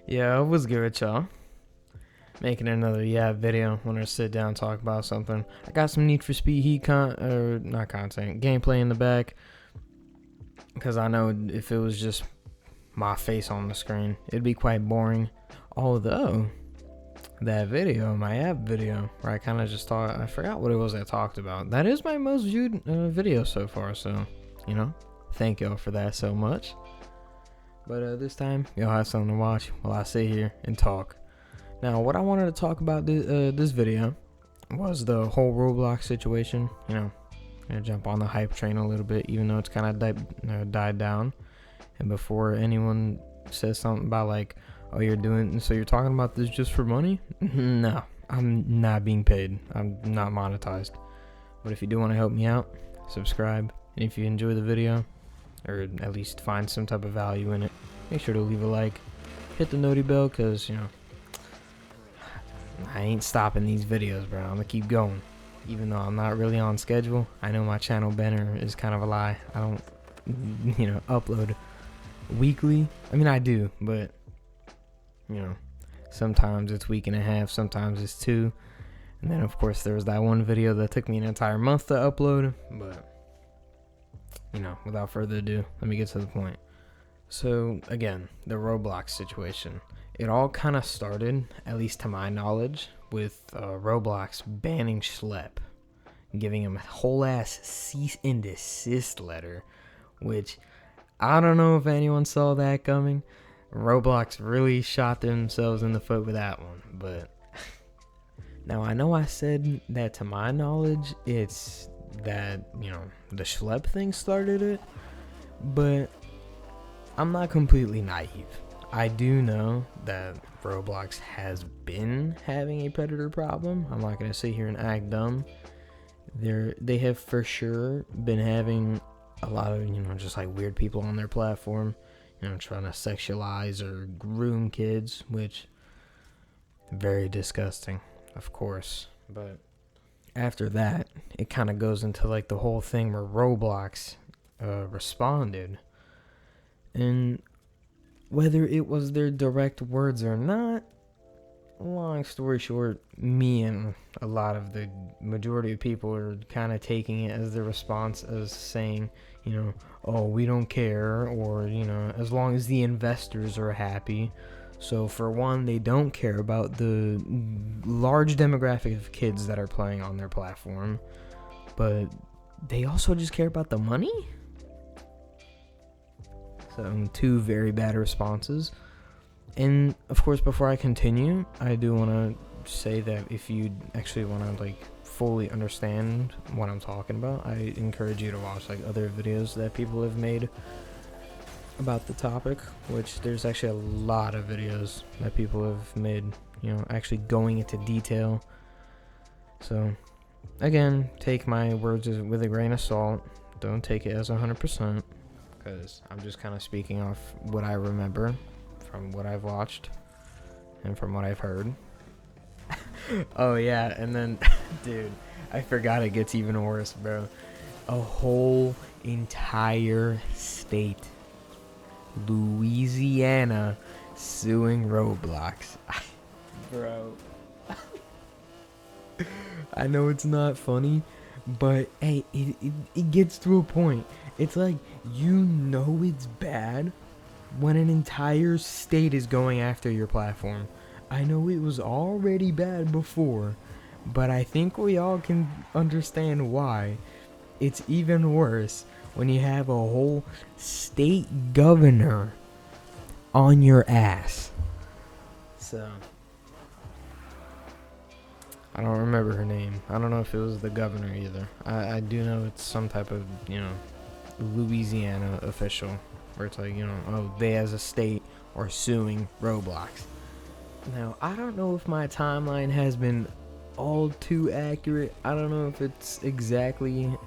Yeah, I was good with y'all. Making another video. Want to sit down and talk about something. I got some Need for Speed Heat or not content, gameplay in the back. Because I know if it was just my face on the screen, it'd be quite boring. Although, that video, my app video, where I kind of just thought, I forgot what it was I talked about. That is my most viewed video so far, so, thank y'all for that so much. But this time, you'll have something to watch while I sit here and talk. Now, what I wanted to talk about this video was the whole Roblox situation. Gonna jump on the hype train a little bit, even though it's kind of died down. And before anyone says something about like, oh, you're talking about this just for money? No, I'm not being paid. I'm not monetized. But if you do want to help me out, subscribe. And if you enjoy the video, or at least find some type of value in it, make sure to leave a like. Hit the noti bell, because, I ain't stopping these videos, bro. I'm gonna keep going. Even though I'm not really on schedule, I know my channel banner is kind of a lie. I don't, upload weekly. I mean, I do, but, sometimes it's week and a half, sometimes it's 2. And then, of course, there was that one video that took me an entire month to upload. But, without further ado, let me get to the point. So, again, the Roblox situation. It all kind of started, at least to my knowledge, with Roblox banning Schlep, giving him a whole ass cease and desist letter, which I don't know if anyone saw that coming. Roblox really shot themselves in the foot with that one, but now I know I said that to my knowledge, it's that, the Schlep thing started it, but I'm not completely naive. I do know that Roblox has been having a predator problem. I'm not going to sit here and act dumb. They have for sure been having a lot of, just like weird people on their platform, trying to sexualize or groom kids, which very disgusting, of course. But after that, it kind of goes into like the whole thing where Roblox responded. And whether it was their direct words or not, long story short, me and a lot of the majority of people are kind of taking it as the response as saying, oh, we don't care, or, as long as the investors are happy. So for one, they don't care about the large demographic of kids that are playing on their platform, but they also just care about the money? So, 2 very bad responses. And, of course, before I continue, I do want to say that if you actually want to, fully understand what I'm talking about, I encourage you to watch, other videos that people have made about the topic, which there's actually a lot of videos that people have made, actually going into detail. So, again, take my words with a grain of salt. Don't take it as 100%. Because I'm just kind of speaking off what I remember from what I've watched and from what I've heard. Oh, yeah, and then, dude, I forgot it gets even worse, bro. A whole entire state, Louisiana, suing Roblox. Bro. I know it's not funny, but, hey, it gets to a point. It's like, it's bad when an entire state is going after your platform. I know it was already bad before, but I think we all can understand why it's even worse when you have a whole state governor on your ass. So, I don't remember her name. I don't know if it was the governor either. I do know it's some type of, Louisiana official, where it's like, oh, they as a state are suing Roblox. Now, I don't know if my timeline has been all too accurate. I don't know if it's exactly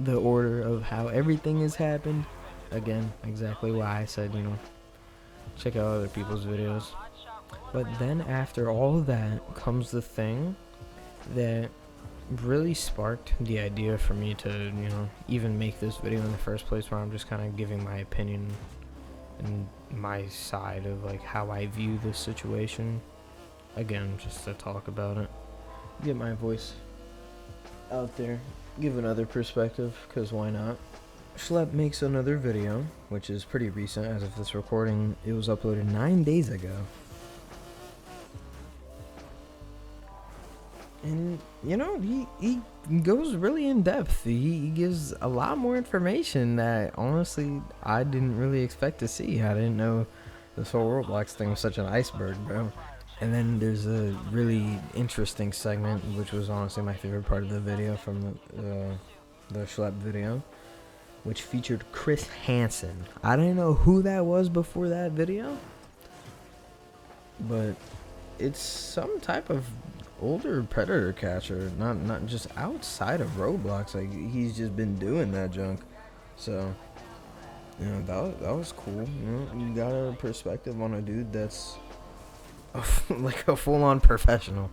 the order of how everything has happened. Again, exactly why I said, check out other people's videos. But then after all of that comes the thing that really sparked the idea for me to, even make this video in the first place, where I'm just kind of giving my opinion and my side of like how I view this situation. Again, just to talk about it, get my voice out there, give another perspective, because why not? Schlep makes another video, which is pretty recent as of this recording. It was uploaded 9 days ago. And, you know, he goes really in depth. He gives a lot more information that, honestly, I didn't really expect to see. I didn't know this whole Roblox thing was such an iceberg, bro. And then there's a really interesting segment, which was honestly my favorite part of the video from the Schlep video, which featured Chris Hansen. I didn't know who that was before that video, but it's some type of older predator catcher, not just outside of Roblox. Like, he's just been doing that junk. So, you know, that was cool. You know, you got a perspective on a dude that's like a full-on professional.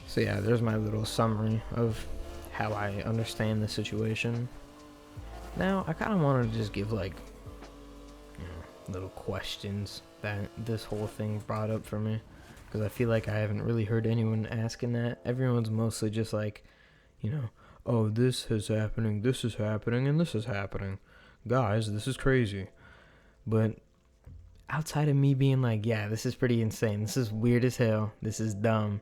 So yeah, there's my little summary of how I understand the situation. Now, I kind of want to just give, like, you know, little questions that this whole thing brought up for me, because I feel like I haven't really heard anyone asking that. Everyone's mostly just like, you know, oh, this is happening, and this is happening. Guys, this is crazy. But outside of me being like, yeah, this is pretty insane, this is weird as hell, this is dumb,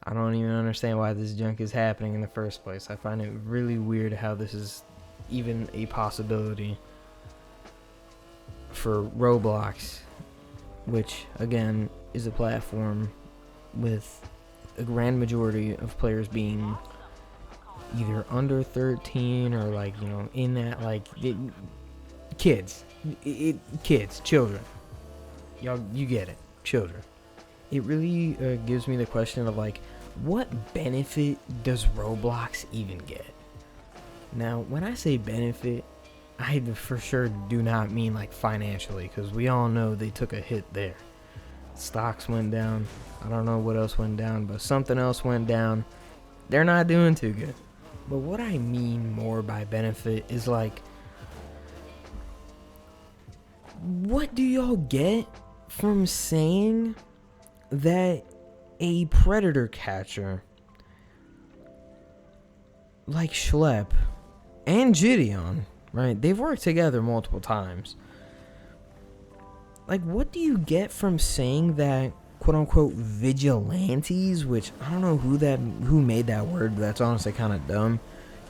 I don't even understand why this junk is happening in the first place. I find it really weird how this is even a possibility for Roblox, which, again, is a platform with a grand majority of players being either under 13 or, like, you know, in that, like, kids, children. Y'all, you get it, children. It really gives me the question of, like, what benefit does Roblox even get? Now, when I say benefit, I for sure do not mean like financially, because we all know they took a hit there. Stocks went down. I don't know what else went down, but something else went down. They're not doing too good. But what I mean more by benefit is, like, what do y'all get from saying that a predator catcher like Schlep and Gideon, right? They've worked together multiple times. Like, what do you get from saying that, quote unquote, vigilantes, which I don't know who made that word, but that's honestly kind of dumb.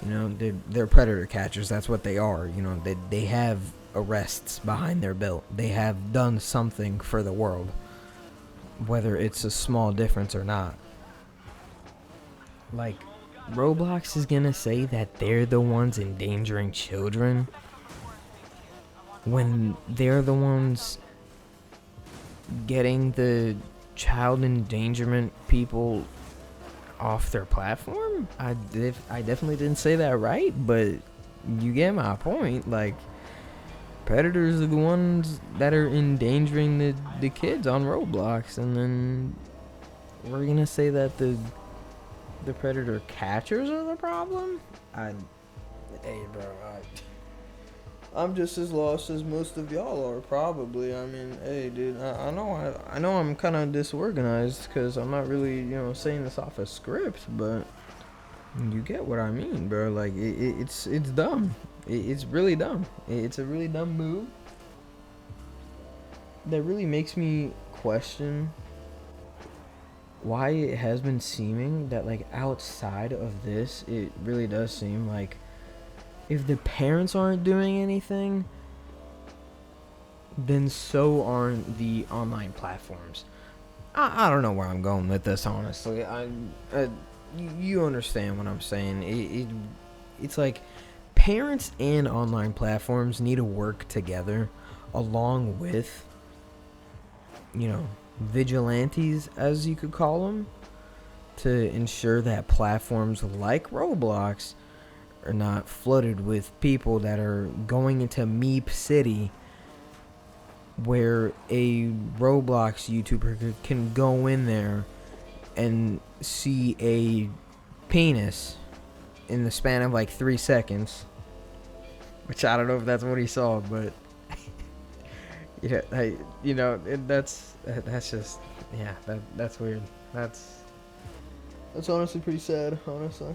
You know, they're predator catchers. That's what they are. You know, they have arrests behind their belt. They have done something for the world, whether it's a small difference or not. Like, Roblox is gonna say that they're the ones endangering children when they're the ones getting the child endangerment people off their platform? I definitely didn't say that right, but you get my point. Like, predators are the ones that are endangering the kids on Roblox, and then we're gonna say that the predator catchers are the problem? Hey, bro, I'm just as lost as most of y'all are, probably. I mean, hey, dude, I know I'm kind of disorganized because I'm not really, you know, saying this off a script, but you get what I mean, bro. Like, it's dumb. It's really dumb. It's a really dumb move that really makes me question why it has been seeming that, like, outside of this, it really does seem like if the parents aren't doing anything, then so aren't the online platforms. I don't know where I'm going with this, honestly. You understand what I'm saying. It's like parents and online platforms need to work together along with, you know, vigilantes, as you could call them, to ensure that platforms like Roblox are not flooded with people that are going into Meep City, where a Roblox YouTuber can go in there and see a penis in the span of like 3 seconds, which I don't know if that's what he saw, but Yeah, hey, that's just, yeah, that's weird. That's honestly pretty sad, honestly.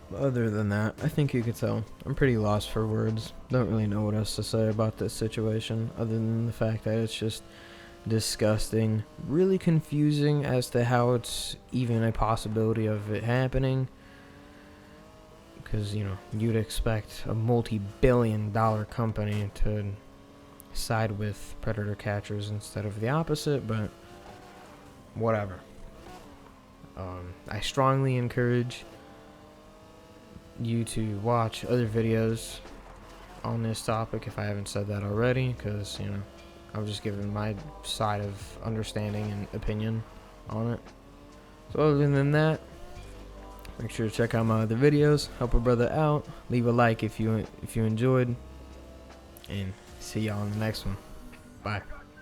But other than that, I think you could tell I'm pretty lost for words. Don't really know what else to say about this situation other than the fact that it's just disgusting, really confusing as to how it's even a possibility of it happening. Because, you'd expect a multi-billion-dollar company to side with predator catchers instead of the opposite, but whatever. I strongly encourage you to watch other videos on this topic if I haven't said that already, because, I'm just giving my side of understanding and opinion on it. So other than that, make sure to check out my other videos, help a brother out, leave a like if you enjoyed, and see y'all in the next one. Bye.